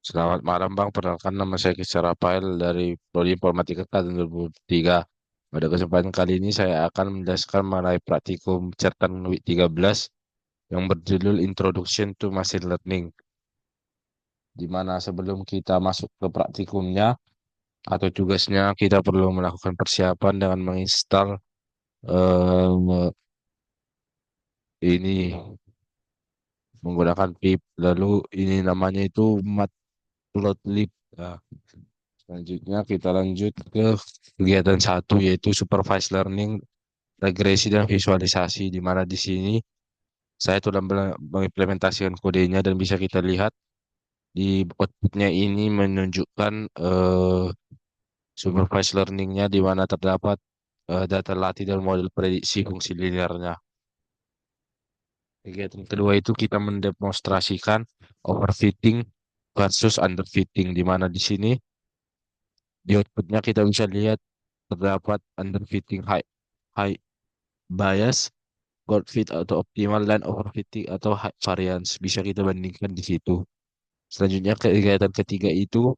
Selamat malam Bang, perkenalkan nama saya Kisah Rafael dari Prodi Informatika tahun 2003. Pada kesempatan kali ini saya akan menjelaskan mengenai praktikum Certan WIK 13 yang berjudul Introduction to Machine Learning. Di mana sebelum kita masuk ke praktikumnya atau tugasnya, kita perlu melakukan persiapan dengan menginstal eh, ini menggunakan pip. Lalu ini namanya itu Matplotlib. Nah, selanjutnya kita lanjut ke kegiatan satu yaitu supervised learning, regresi dan visualisasi di mana di sini saya telah mengimplementasikan kodenya dan bisa kita lihat di outputnya ini menunjukkan supervised learningnya di mana terdapat data latih dan model prediksi fungsi linearnya. Kegiatan kedua itu kita mendemonstrasikan overfitting versus underfitting di mana di sini di outputnya kita bisa lihat terdapat underfitting high bias, gold fit atau optimal, dan overfitting atau high variance. Bisa kita bandingkan di situ. Selanjutnya kegiatan ketiga itu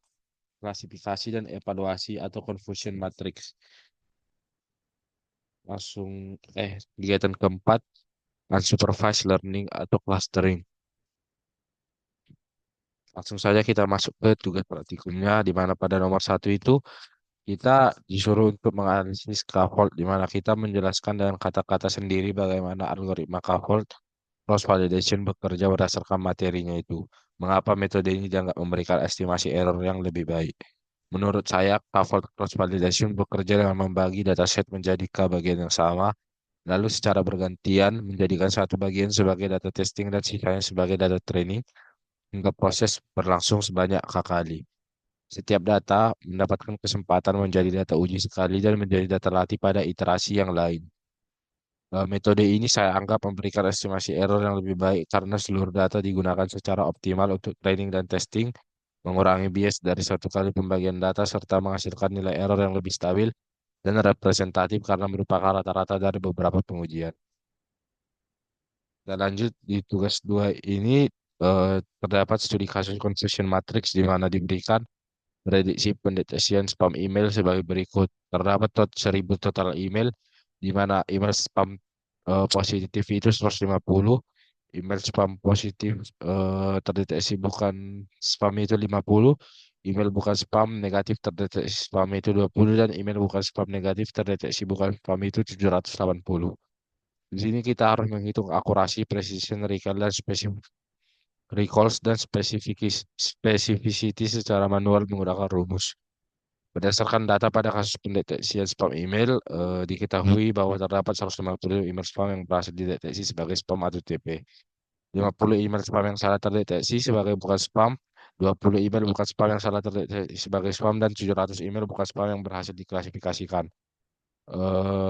klasifikasi dan evaluasi atau confusion matrix. Kegiatan keempat unsupervised learning atau clustering. Langsung saja kita masuk ke tugas praktikumnya di mana pada nomor satu itu kita disuruh untuk menganalisis scaffold di mana kita menjelaskan dengan kata-kata sendiri bagaimana algoritma scaffold cross validation bekerja berdasarkan materinya itu. Mengapa metode ini dianggap memberikan estimasi error yang lebih baik? Menurut saya, scaffold cross validation bekerja dengan membagi dataset menjadi K bagian yang sama, lalu secara bergantian menjadikan satu bagian sebagai data testing dan sisanya sebagai data training hingga proses berlangsung sebanyak K kali. Setiap data mendapatkan kesempatan menjadi data uji sekali dan menjadi data latih pada iterasi yang lain. Metode ini saya anggap memberikan estimasi error yang lebih baik karena seluruh data digunakan secara optimal untuk training dan testing, mengurangi bias dari satu kali pembagian data, serta menghasilkan nilai error yang lebih stabil dan representatif karena merupakan rata-rata dari beberapa pengujian. Dan lanjut di tugas dua ini terdapat studi kasus confusion matrix di mana diberikan prediksi pendeteksian spam email sebagai berikut. Terdapat 1.000 total email, di mana email spam positif itu 150, email spam positif terdeteksi bukan spam itu 50, email bukan spam negatif terdeteksi spam itu 20, dan email bukan spam negatif terdeteksi bukan spam itu 780. Di sini kita harus menghitung akurasi, precision, recalls, dan specificity secara manual menggunakan rumus. Berdasarkan data pada kasus pendeteksian spam email, diketahui bahwa terdapat 150 email spam yang berhasil dideteksi sebagai spam atau TP. 50 email spam yang salah terdeteksi sebagai bukan spam, 20 email bukan spam yang salah terdeteksi sebagai spam, dan 700 email bukan spam yang berhasil diklasifikasikan.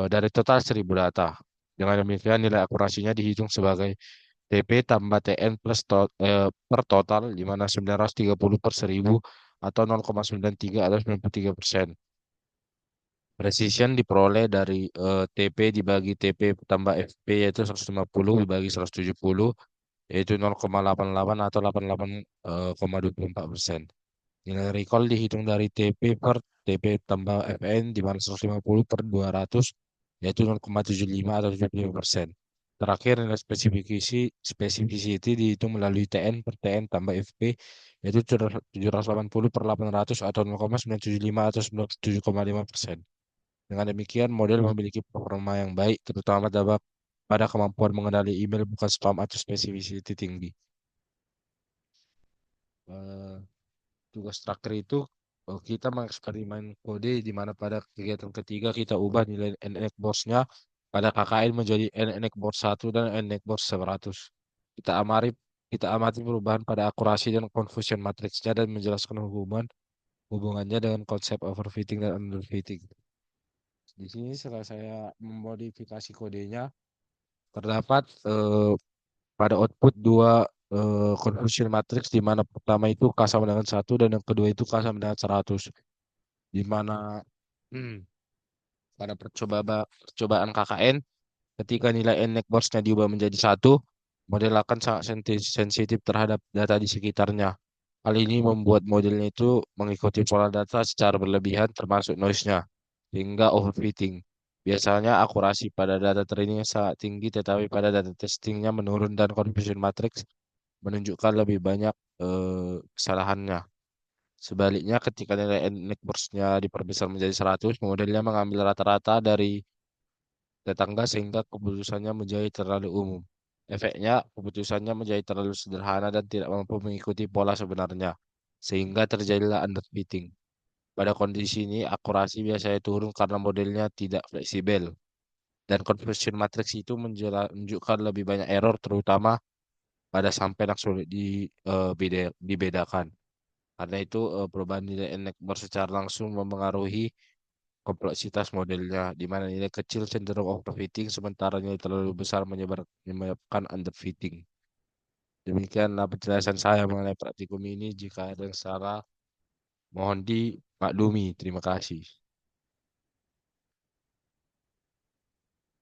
Dari total 1.000 data. Dengan demikian, nilai akurasinya dihitung sebagai TP tambah TN plus per total, di mana 930 per 1.000 atau 0,93 atau 93%. Precision diperoleh dari TP dibagi TP tambah FP yaitu 150 dibagi 170 yaitu 0,88 atau 88,24%. Nilai recall dihitung dari TP per TP tambah FN di mana 150 per 200 yaitu 0,75 atau 75%. Terakhir nilai specificity dihitung melalui TN per TN tambah FP yaitu 780 per 800 atau 0,975 atau 97,5%. Dengan demikian, model memiliki performa yang baik, terutama dapat pada kemampuan mengenali email bukan spam atau spesifisiti tinggi. Eh, Tugas terakhir itu kita mengeksperimen kode di mana pada kegiatan ketiga kita ubah nilai NX nya pada KKN menjadi NX Board 1 dan NX Board 100. Kita amati kita amati perubahan pada akurasi dan confusion matriksnya dan menjelaskan hubungannya dengan konsep overfitting dan underfitting. Di sini setelah saya memodifikasi kodenya, terdapat pada output dua confusion matrix di mana pertama itu K sama dengan 1 dan yang kedua itu K sama dengan 100. Di mana hmm, pada percobaan KKN ketika nilai n nya diubah menjadi 1, model akan sangat sensitif terhadap data di sekitarnya. Hal ini membuat modelnya itu mengikuti pola data secara berlebihan termasuk noise-nya, hingga overfitting. Biasanya akurasi pada data training sangat tinggi, tetapi pada data testingnya menurun dan confusion matrix menunjukkan lebih banyak kesalahannya. Sebaliknya, ketika nilai NXT-nya diperbesar menjadi 100, modelnya mengambil rata-rata dari tetangga sehingga keputusannya menjadi terlalu umum. Efeknya, keputusannya menjadi terlalu sederhana dan tidak mampu mengikuti pola sebenarnya, sehingga terjadilah underfitting. Pada kondisi ini, akurasi biasanya turun karena modelnya tidak fleksibel, dan confusion matrix itu menunjukkan lebih banyak error, terutama pada sampai yang sulit dibedakan. Karena itu, perubahan nilai NXT secara langsung memengaruhi kompleksitas modelnya, di mana nilai kecil cenderung overfitting, sementara nilai terlalu besar menyebabkan underfitting. Demikianlah penjelasan saya mengenai praktikum ini. Jika ada yang salah, mohon dimaklumi. Terima kasih.